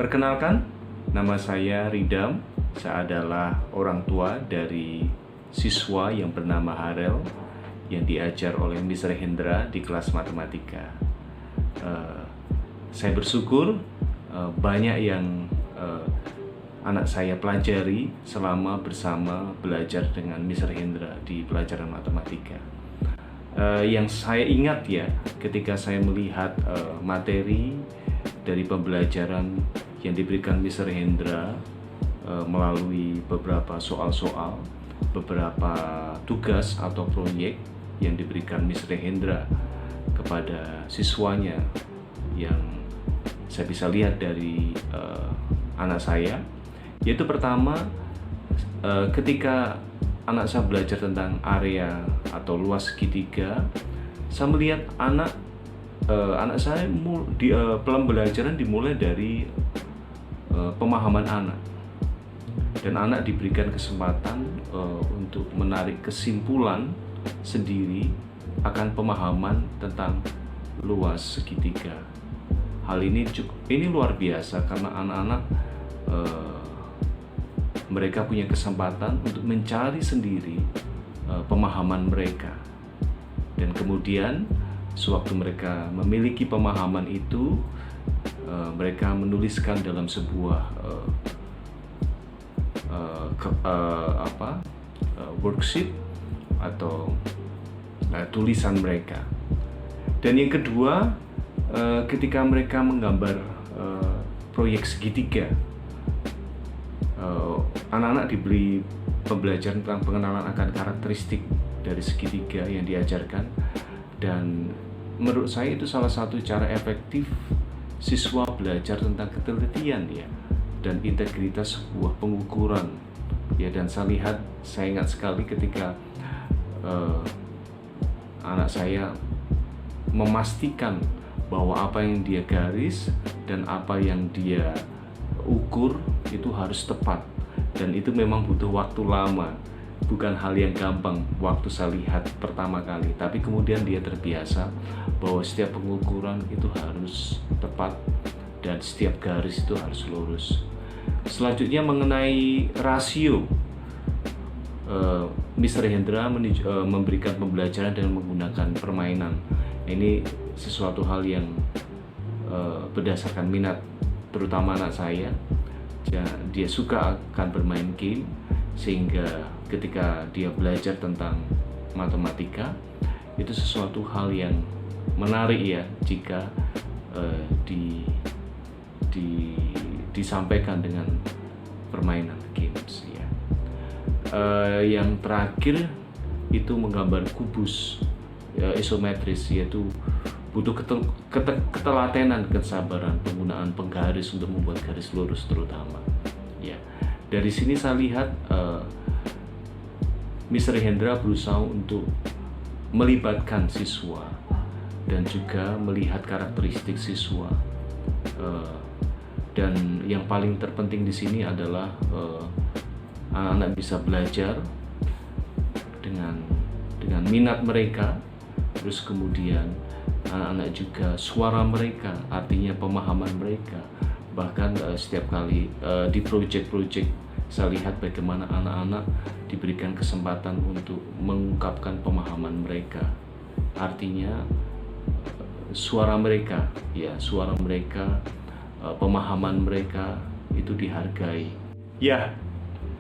Perkenalkan, nama saya Ridam. Saya adalah orang tua dari siswa yang bernama Harel yang diajar oleh Mr. Hendra di kelas matematika. Saya bersyukur banyak yang anak saya pelajari selama bersama belajar dengan Mr. Hendra di pelajaran matematika. Yang saya ingat ya, ketika saya melihat materi dari pembelajaran yang diberikan Mr. Hendra melalui beberapa soal-soal, beberapa tugas atau proyek yang diberikan Mr. Hendra kepada siswanya, yang saya bisa lihat dari anak saya, yaitu pertama, ketika anak saya belajar tentang area atau luas segitiga, saya melihat anak saya pembelajaran dimulai dari pemahaman anak, dan anak diberikan kesempatan untuk menarik kesimpulan sendiri akan pemahaman tentang luas segitiga. Hal ini luar biasa karena anak-anak mereka punya kesempatan untuk mencari sendiri pemahaman mereka, dan kemudian sewaktu mereka memiliki pemahaman itu, mereka menuliskan dalam sebuah worksheet atau tulisan mereka. Dan yang kedua, ketika mereka menggambar proyek segitiga, anak-anak diberi pembelajaran tentang pengenalan akan karakteristik dari segitiga yang diajarkan, dan menurut saya itu salah satu cara efektif siswa belajar tentang ketelitian ya, dan integritas sebuah pengukuran ya. Dan saya ingat sekali ketika anak saya memastikan bahwa apa yang dia garis dan apa yang dia ukur itu harus tepat, dan itu memang butuh waktu lama, bukan hal yang gampang waktu saya lihat pertama kali, tapi kemudian dia terbiasa bahwa setiap pengukuran itu harus tepat dan setiap garis itu harus lurus. Selanjutnya mengenai rasio, Mr. Hendra memberikan pembelajaran dengan menggunakan permainan. Ini sesuatu hal yang berdasarkan minat, terutama anak saya. Dia suka akan bermain game, sehingga ketika dia belajar tentang matematika, itu sesuatu hal yang menarik ya jika disampaikan dengan permainan games ya. Yang terakhir itu menggambar kubus isometris, yaitu butuh ketelatenan, kesabaran, penggunaan penggaris untuk membuat garis lurus terutama ya. Dari sini saya lihat Mr. Hendra berusaha untuk melibatkan siswa dan juga melihat karakteristik siswa, dan yang paling terpenting di sini adalah anak-anak bisa belajar dengan minat mereka, terus kemudian anak-anak juga suara mereka, artinya pemahaman mereka. Bahkan setiap kali di proyek-proyek saya lihat bagaimana anak-anak diberikan kesempatan untuk mengungkapkan pemahaman mereka, artinya suara mereka ya, pemahaman mereka itu dihargai ya.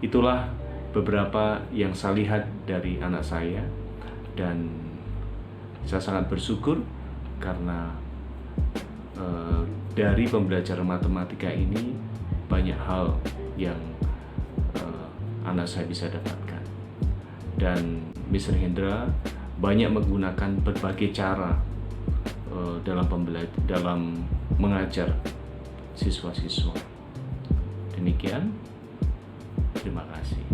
Itulah beberapa yang saya lihat dari anak saya, dan saya sangat bersyukur karena dari pembelajaran matematika ini banyak hal yang anak saya bisa dapatkan. Dan Mr. Hendra banyak menggunakan berbagai cara dalam mengajar siswa-siswa. Demikian, terima kasih.